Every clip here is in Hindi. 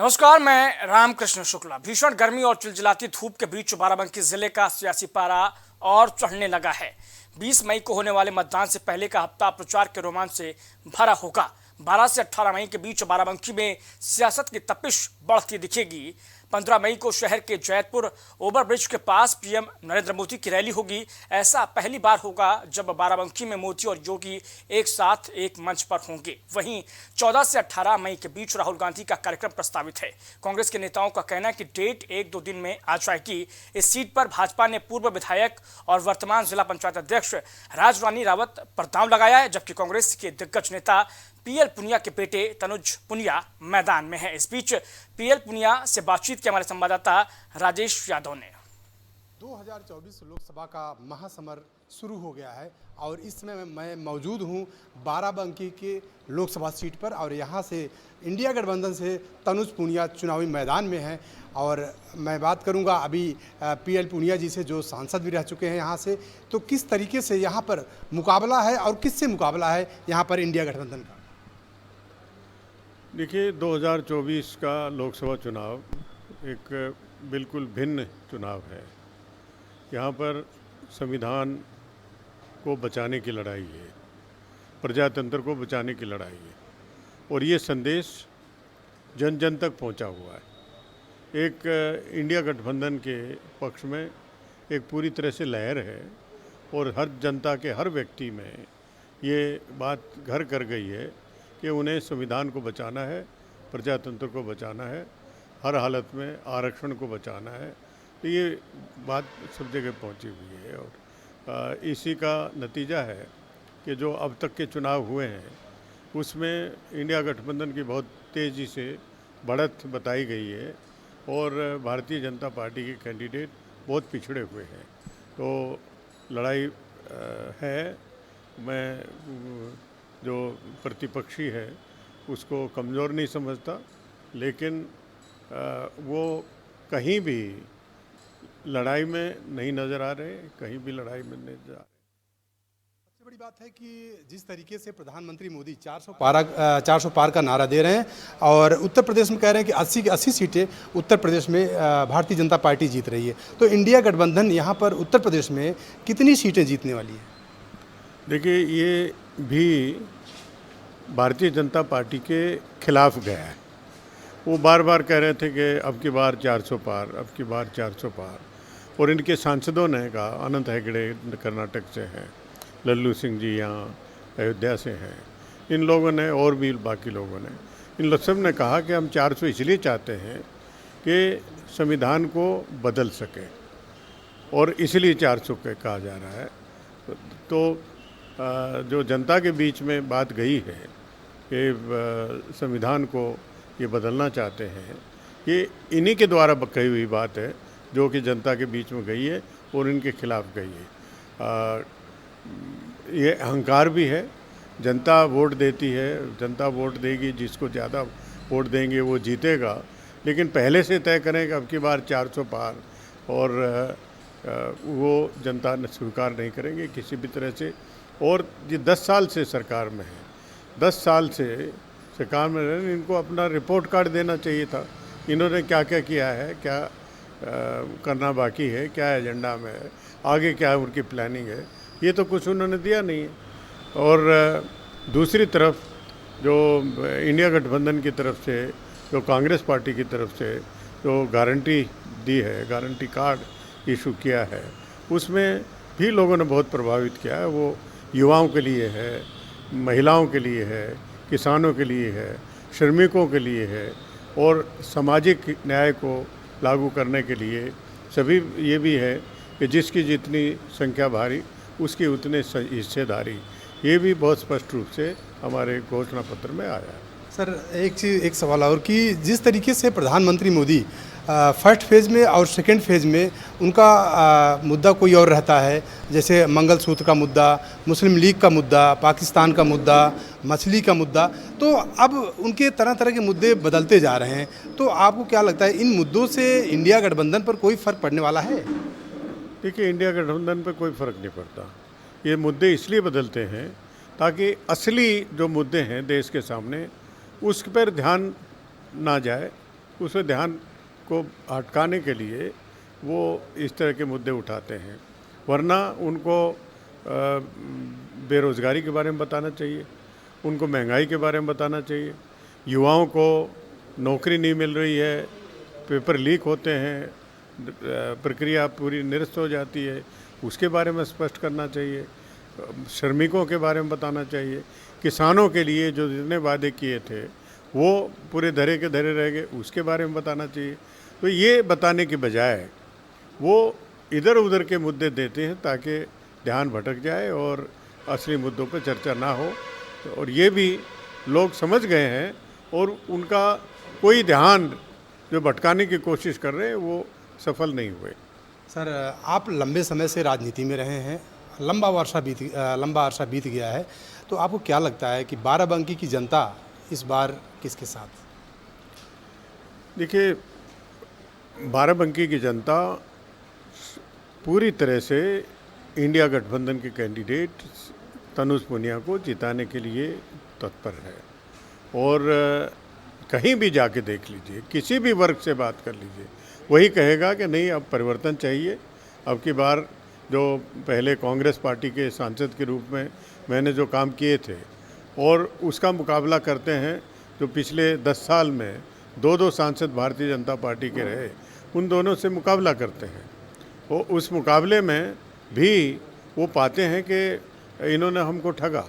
नमस्कार, मैं रामकृष्ण शुक्ला। भीषण गर्मी और चिलचिलाती धूप के बीच बाराबंकी जिले का सियासी पारा और चढ़ने लगा है। 20 मई को होने वाले मतदान से पहले का हफ्ता प्रचार के रोमांच से भरा होगा। 12 से 18 मई के बीच बाराबंकी में सियासत की तपिश बढ़ती दिखेगी। 15 मई को शहर के जैतपुर ओवरब्रिज के पास पीएम नरेंद्र मोदी की रैली होगी। ऐसा पहली बार होगा जब बाराबंकी में मोदी और योगी एक साथ एक मंच पर होंगे। वहीं 14 से 18 मई के बीच राहुल गांधी का कार्यक्रम प्रस्तावित है। कांग्रेस के नेताओं का कहना है कि डेट 1-2 दिन में आ जाएगी। इस सीट पर भाजपा ने पूर्व विधायक और वर्तमान जिला पंचायत अध्यक्ष राजरानी रावत पर दांव लगाया है, जबकि कांग्रेस के दिग्गज नेता पीएल पुनिया के बेटे तनुज पुनिया मैदान में है। इस बीच पीएल पुनिया से बातचीत के हमारे संवाददाता राजेश यादव ने 2024 लोकसभा का महासमर शुरू हो गया है और इस समय मैं मौजूद हूं बाराबंकी के लोकसभा सीट पर और यहां से इंडिया गठबंधन से तनुज पुनिया चुनावी मैदान में हैं। और मैं बात करूंगा अभी पीएल पुनिया जी से, जो सांसद भी रह चुके हैं यहां से। तो किस तरीके से यहां पर मुकाबला है और किससे मुकाबला है यहां पर इंडिया गठबंधन का? देखिए, 2024 का लोकसभा चुनाव एक बिल्कुल भिन्न चुनाव है। यहाँ पर संविधान को बचाने की लड़ाई है, प्रजातंत्र को बचाने की लड़ाई है और ये संदेश जन जन तक पहुँचा हुआ है। एक इंडिया गठबंधन के पक्ष में एक पूरी तरह से लहर है और हर जनता के हर व्यक्ति में ये बात घर कर गई है कि उन्हें संविधान को बचाना है, प्रजातंत्र को बचाना है, हर हालत में आरक्षण को बचाना है। तो ये बात सब जगह पहुंची हुई है और इसी का नतीजा है कि जो अब तक के चुनाव हुए हैं उसमें इंडिया गठबंधन की बहुत तेज़ी से बढ़त बताई गई है और भारतीय जनता पार्टी के कैंडिडेट बहुत पिछड़े हुए हैं। तो लड़ाई है। मैं जो प्रतिपक्षी है उसको कमज़ोर नहीं समझता, लेकिन वो कहीं भी लड़ाई में नहीं नज़र आ रहे, कहीं भी लड़ाई में नहीं नज़र आ रहे। सबसे बड़ी बात है कि जिस तरीके से प्रधानमंत्री मोदी 400 पार का नारा दे रहे हैं और उत्तर प्रदेश में कह रहे हैं कि 80 की 80 सीटें उत्तर प्रदेश में भारतीय जनता पार्टी जीत रही है। तो इंडिया गठबंधन यहाँ पर उत्तर प्रदेश में कितनी सीटें जीतने वाली है? देखिए, ये भी भारतीय जनता पार्टी के खिलाफ गया है। वो बार बार कह रहे थे कि अब की बार 400 पार, अब की बार 400 पार। और इनके सांसदों ने कहा, अनंत हेगड़े कर्नाटक से हैं, लल्लू सिंह जी यहाँ अयोध्या से हैं, इन लोगों ने और भी बाकी लोगों ने, इन लोग सब ने कहा कि हम 400 इसलिए चाहते हैं कि संविधान को बदल सके और इसलिए 400 के कहा जा रहा है। तो जो जनता के बीच में बात गई है कि संविधान को ये बदलना चाहते हैं, ये इन्हीं के द्वारा कही हुई बात है जो कि जनता के बीच में गई है और इनके खिलाफ गई है। ये अहंकार भी है। जनता वोट देती है, जनता वोट देगी, जिसको ज़्यादा वोट देंगे वो जीतेगा। लेकिन पहले से तय करें कि अब की बार 400 पार, और वो जनता ने स्वीकार नहीं करेंगे किसी भी तरह से। और ये 10 साल से सरकार में है, 10 साल से सरकार में रहे, इनको अपना रिपोर्ट कार्ड देना चाहिए था। इन्होंने क्या क्या किया है, क्या करना बाकी है, क्या एजेंडा में है, आगे क्या उनकी प्लानिंग है, ये तो कुछ उन्होंने दिया नहीं है। और दूसरी तरफ जो इंडिया गठबंधन की तरफ से, जो कांग्रेस पार्टी की तरफ से जो गारंटी दी है, गारंटी कार्ड इशू किया है, उसमें भी लोगों ने बहुत प्रभावित किया है। वो युवाओं के लिए है, महिलाओं के लिए है, किसानों के लिए है, श्रमिकों के लिए है और सामाजिक न्याय को लागू करने के लिए सभी। ये भी है कि जिसकी जितनी संख्या भारी उसकी उतने हिस्सेदारी। ये भी बहुत स्पष्ट रूप से हमारे घोषणा पत्र में आया है। सर, एक सवाल और कि जिस तरीके से प्रधानमंत्री मोदी फर्स्ट फेज़ में और सेकंड फेज़ में उनका मुद्दा कोई और रहता है, जैसे मंगलसूत्र का मुद्दा, मुस्लिम लीग का मुद्दा, पाकिस्तान का मुद्दा, मछली का मुद्दा, तो अब उनके तरह तरह के मुद्दे बदलते जा रहे हैं। तो आपको क्या लगता है, इन मुद्दों से इंडिया गठबंधन पर कोई फ़र्क पड़ने वाला है? देखिए, इंडिया गठबंधन पर कोई फ़र्क नहीं पड़ता। ये मुद्दे इसलिए बदलते हैं ताकि असली जो मुद्दे हैं देश के सामने उस पर ध्यान ना जाए, उसमें ध्यान को अटकाने के लिए वो इस तरह के मुद्दे उठाते हैं। वरना उनको बेरोज़गारी के बारे में बताना चाहिए, उनको महंगाई के बारे में बताना चाहिए, युवाओं को नौकरी नहीं मिल रही है, पेपर लीक होते हैं, प्रक्रिया पूरी निरस्त हो जाती है, उसके बारे में स्पष्ट करना चाहिए, श्रमिकों के बारे में बताना चाहिए, किसानों के लिए जो जितने वादे किए थे वो पूरे धरे के धरे रह गए, उसके बारे में बताना चाहिए। तो ये बताने की बजाय वो इधर उधर के मुद्दे देते हैं ताकि ध्यान भटक जाए और असली मुद्दों पर चर्चा ना हो। और ये भी लोग समझ गए हैं और उनका कोई ध्यान जो भटकाने की कोशिश कर रहे हैं वो सफल नहीं हुए। सर, आप लंबे समय से राजनीति में रहे हैं, लंबा अरसा बीत गया है, तो आपको क्या लगता है कि बाराबंकी की जनता इस बार किसके साथ? देखिए, बाराबंकी की जनता पूरी तरह से इंडिया गठबंधन के कैंडिडेट तनुज पुनिया को जिताने के लिए तत्पर है। और कहीं भी जाके देख लीजिए, किसी भी वर्ग से बात कर लीजिए, वही कहेगा कि नहीं, अब परिवर्तन चाहिए। अब की बार जो पहले कांग्रेस पार्टी के सांसद के रूप में मैंने जो काम किए थे और उसका मुकाबला करते हैं जो पिछले 10 साल में 2-2 सांसद भारतीय जनता पार्टी के रहे, उन दोनों से मुकाबला करते हैं। और उस मुकाबले में भी वो पाते हैं कि इन्होंने हमको ठगा,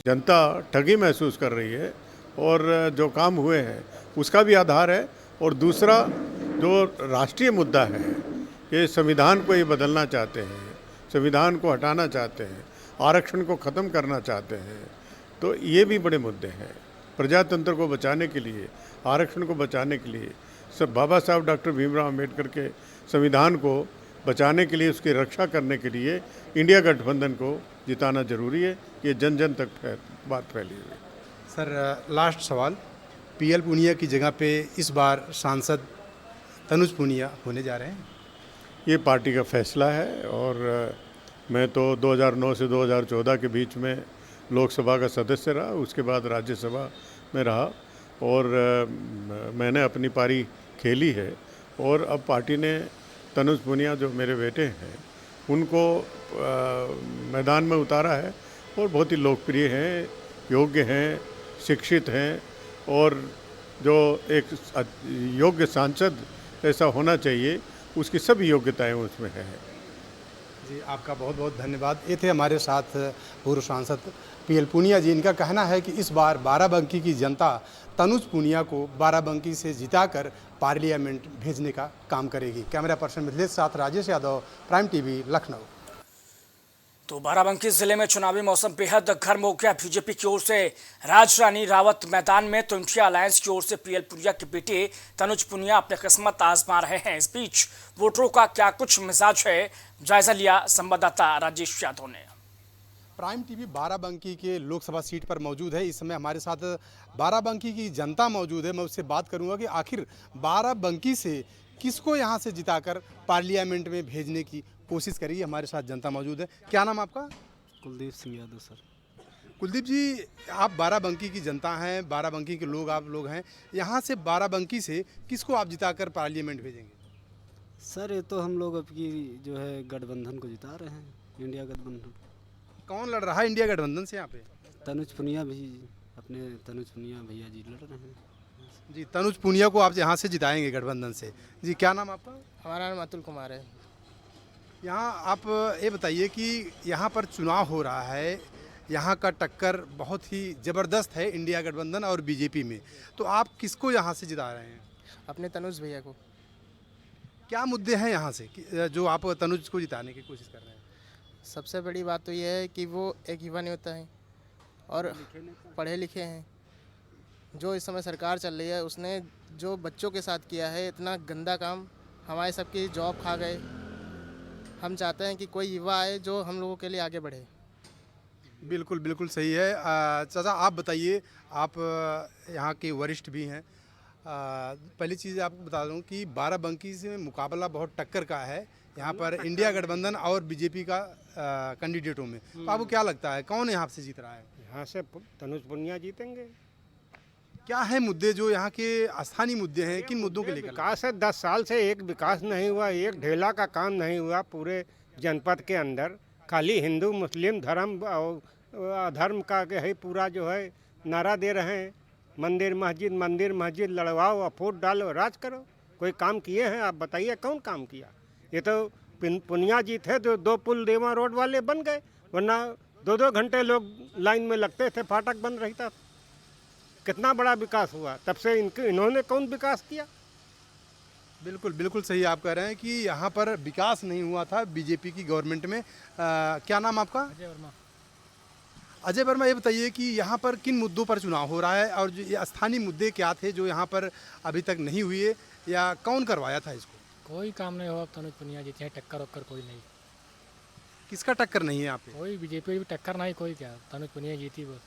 जनता ठगी महसूस कर रही है और जो काम हुए हैं उसका भी आधार है। और दूसरा जो राष्ट्रीय मुद्दा है कि संविधान को ये बदलना चाहते हैं, संविधान को हटाना चाहते हैं, आरक्षण को ख़त्म करना चाहते हैं, तो ये भी बड़े मुद्दे हैं। प्रजातंत्र को बचाने के लिए, आरक्षण को बचाने के लिए, सब बाबा साहब डॉक्टर भीमराव अम्बेडकर के संविधान को बचाने के लिए, उसकी रक्षा करने के लिए इंडिया गठबंधन को जिताना जरूरी है। ये जन जन तक बात फैली हुई है। सर, लास्ट सवाल, पीएल पुनिया की जगह पे इस बार सांसद तनुज पुनिया होने जा रहे हैं? ये पार्टी का फैसला है और मैं तो 2009 से 2014 के बीच में लोकसभा का सदस्य रहा, उसके बाद राज्यसभा में रहा और मैंने अपनी पारी खेली है। और अब पार्टी ने तनुज पुनिया जो मेरे बेटे हैं उनको मैदान में उतारा है और बहुत ही लोकप्रिय हैं, योग्य हैं, शिक्षित हैं और जो एक योग्य सांसद ऐसा होना चाहिए उसकी सभी योग्यताएं उसमें है। जी, आपका बहुत बहुत धन्यवाद। ये थे हमारे साथ पूर्व सांसद पीएल पुनिया जी। इनका कहना है कि इस बार बाराबंकी की जनता तनुज पुनिया को बाराबंकी से जिताकर पार्लियामेंट भेजने का काम करेगी। कैमरा पर्सन मिथिलेश साथ राजेश यादव, प्राइम टीवी, लखनऊ। तो बाराबंकी जिले में चुनावी मौसम बेहद गर्म हो गया। बीजेपी की ओर से राजरानी रावत मैदान में तो इंडिया अलायंस की ओर से पीएल पुनिया के बेटे तनुज पुनिया अपने किस्मत आजमा रहे हैं। इस बीच वोटरों का क्या कुछ मिजाज है, जायजा लिया संवाददाता राजेश यादव ने। प्राइम टीवी बाराबंकी के लोकसभा सीट पर मौजूद है। इस समय हमारे साथ बाराबंकी की जनता मौजूद है। मैं उससे बात करूंगा कि आखिर बाराबंकी से किसको यहां से जिताकर पार्लियामेंट में भेजने की कोशिश करेगी। हमारे साथ जनता मौजूद है। क्या नाम आपका? कुलदीप सिंह यादव सर। कुलदीप जी, आप बाराबंकी की जनता हैं, बाराबंकी के लोग आप लोग हैं, यहाँ से बाराबंकी से किसको आप जिताकर पार्लियामेंट भेजेंगे? सर ये तो हम लोग अब की जो है गठबंधन को जिता रहे हैं, इंडिया गठबंधन। कौन लड़ रहा है इंडिया गठबंधन से यहाँ पे? तनुज पुनिया भी, अपने तनुज पुनिया भैया जी लड़ रहे हैं। जी, तनुज पुनिया को आप यहाँ से जिताएंगे गठबंधन से। जी, क्या नाम आपका? हमारा नाम अतुल कुमार है। यहाँ आप ये बताइए कि यहाँ पर चुनाव हो रहा है, यहाँ का टक्कर बहुत ही ज़बरदस्त है इंडिया गठबंधन और बीजेपी में, तो आप किसको यहाँ से जिता रहे हैं? अपने तनुज भैया को। क्या मुद्दे हैं यहाँ से जो आप तनुज को जिताने की कोशिश कर रहे हैं? सबसे बड़ी बात तो यह है कि वो एक युवा नेता है और पढ़े लिखे हैं। जो इस समय सरकार चल रही है उसने जो बच्चों के साथ किया है, इतना गंदा काम, हमारे सबकी जॉब खा गए। हम चाहते हैं कि कोई युवा आए जो हम लोगों के लिए आगे बढ़े। बिल्कुल बिल्कुल सही है। चाचा, आप बताइए, आप यहाँ के वरिष्ठ भी हैं। पहली चीज़ आपको बता दूं कि बाराबंकी से मुकाबला बहुत टक्कर का है यहाँ पर इंडिया गठबंधन और बीजेपी का कैंडिडेटों में। तो आपको क्या लगता है कौन यहाँ से जीत रहा है? यहाँ से तनुज पुनिया जीतेंगे। क्या है मुद्दे जो यहाँ के स्थानीय मुद्दे हैं, किन मुद्दों के लेकर? विकास है, 10 साल से एक विकास नहीं हुआ, एक ढेला का काम नहीं हुआ पूरे जनपद के अंदर। खाली हिंदू मुस्लिम धर्म और अधर्म का के है पूरा जो है नारा दे रहे हैं। मंदिर मस्जिद लड़वाओ, अफोट डालो, राज करो। कोई काम किए हैं आप बताइए, कौन काम किया? ये तो पुनिया जी थे तो 2 पुल देवा रोड वाले बन गए, वरना 2-2 घंटे लोग लाइन में लगते थे, फाटक बंद रहता था। कितना बड़ा विकास हुआ तब से, इन्होंने कौन विकास किया? बिल्कुल बिल्कुल सही आप कह रहे हैं कि यहाँ पर विकास नहीं हुआ था बीजेपी की गवर्नमेंट में। क्या नाम आपका? अजय वर्मा। अजय वर्मा, ये बताइए कि यहाँ पर किन मुद्दों पर चुनाव हो रहा है और जो ये स्थानीय मुद्दे क्या थे जो यहाँ पर अभी तक नहीं हुए, या कौन करवाया था इसको? कोई काम नहीं हुआ, तनुज पुनिया जीते हैं, टक्कर वक्कर कोई नहीं, किसका टक्कर नहीं है यहाँ पे? कोई बीजेपी भी टक्कर नहीं, कोई क्या, तनुज पुनिया जीती बस।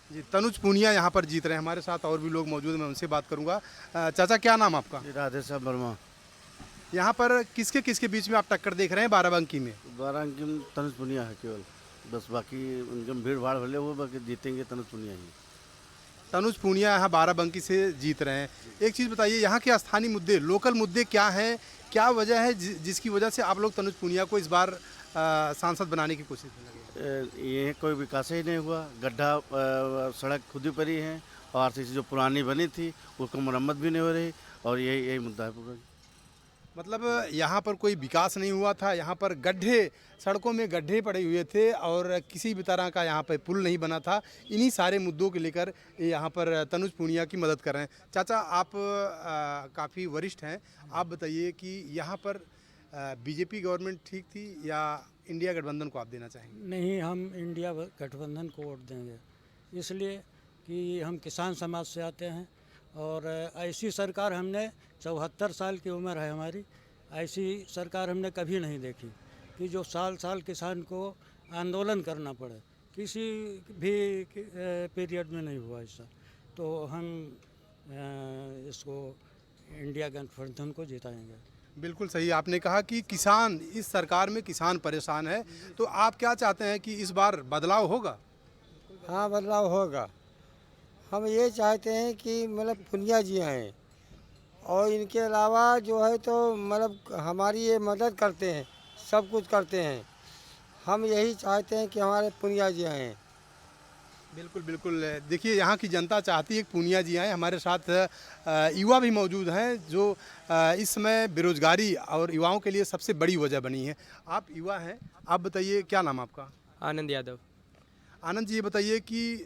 जी, तनुज पूनिया यहाँ पर जीत रहे हैं। हमारे साथ और भी लोग मौजूद हैं, मैं उनसे बात करूँगा। चाचा, क्या नाम आपका? राधेश्याम वर्मा। यहाँ पर किसके किसके बीच में आप टक्कर देख रहे हैं बाराबंकी में? बाराबंकी में तनुज पुनिया है केवल, बस। बाकी उनके भीड़ भाड़ भले वो बाकी जीतेंगे तनुज पुनिया ही। तनुज पूनिया यहाँ बाराबंकी से जीत रहे हैं। एक चीज़ बताइए, यहाँ के स्थानीय मुद्दे, लोकल मुद्दे क्या हैं, क्या वजह है जिसकी वजह से आप लोग तनुज पूनिया को इस बार सांसद बनाने की कोशिश में लगे? ये कोई विकास ही नहीं हुआ, गड्ढा सड़क खुद ही पड़ी है, और आरसीसी जो पुरानी बनी थी उसको मरम्मत भी नहीं हो रही, और यही मुद्दा है पूरा। मतलब यहाँ पर कोई विकास नहीं हुआ था, यहाँ पर गड्ढे, सड़कों में गड्ढे पड़े हुए थे और किसी भी तरह का यहाँ पर पुल नहीं बना था। इन्हीं सारे मुद्दों को लेकर यहाँ पर तनुज पूनिया की मदद कर रहे हैं। चाचा, आप काफ़ी वरिष्ठ हैं, आप बताइए कि यहाँ पर बीजेपी गवर्नमेंट ठीक थी या इंडिया गठबंधन को आप देना चाहेंगे? नहीं, हम इंडिया गठबंधन को वोट देंगे, इसलिए कि हम किसान समाज से आते हैं और ऐसी सरकार हमने 74 साल की उम्र है हमारी, ऐसी सरकार हमने कभी नहीं देखी कि जो साल साल किसान को आंदोलन करना पड़े, किसी भी पीरियड में नहीं हुआ ऐसा। तो हम इसको इंडिया गठबंधन को जिताएंगे। बिल्कुल सही आपने कहा कि किसान, इस सरकार में किसान परेशान है, तो आप क्या चाहते हैं कि इस बार बदलाव होगा? हाँ, बदलाव होगा। हम ये चाहते हैं कि मतलब पुनिया जी आएँ, और इनके अलावा जो है तो मतलब हमारी ये मदद करते हैं, सब कुछ करते हैं। हम यही चाहते हैं कि हमारे पुनिया जी आएँ। बिल्कुल बिल्कुल, देखिए यहाँ की जनता चाहती है कि पूनिया जी आएँ। हमारे साथ युवा भी मौजूद हैं जो इस समय बेरोजगारी और युवाओं के लिए सबसे बड़ी वजह बनी है। आप युवा हैं, आप बताइए, क्या नाम आपका? आनंद यादव। आनंद जी, ये बताइए कि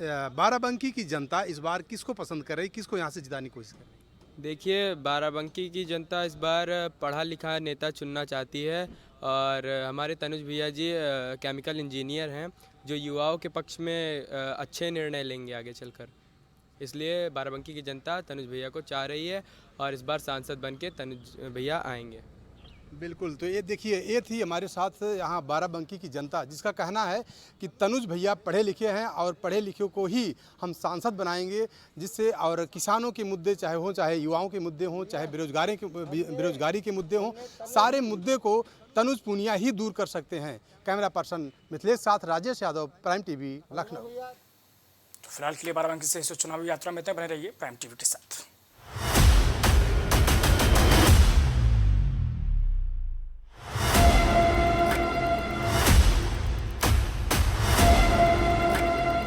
बाराबंकी की जनता इस बार किसको पसंद कर रही, किसको यहाँ से जिताने की कोशिश कर रही? देखिए, बाराबंकी की जनता इस बार पढ़ा लिखा नेता चुनना चाहती है, और हमारे तनुज भैया जी केमिकल इंजीनियर हैं जो युवाओं के पक्ष में अच्छे निर्णय लेंगे आगे चलकर। इसलिए बाराबंकी की जनता तनुज भैया को चाह रही है, और इस बार सांसद बन के तनुज भैया आएंगे। बिल्कुल, तो ये देखिए, ये थी हमारे साथ यहाँ बाराबंकी की जनता, जिसका कहना है कि तनुज भैया पढ़े लिखे हैं और पढ़े लिखे को ही हम सांसद बनाएंगे, जिससे और किसानों के मुद्दे चाहे हों, चाहे युवाओं के मुद्दे हों, चाहे बेरोजगारी के मुद्दे हों, सारे मुद्दे को तनुज पूनिया ही दूर कर सकते हैं। कैमरा पर्सन मिथिलेश साथ राजेश यादव, प्राइम टीवी, लखनऊ। तो फिलहाल के लिए बाराबंकी से चुनावी यात्रा में बने रहिए प्राइम टीवी के साथ।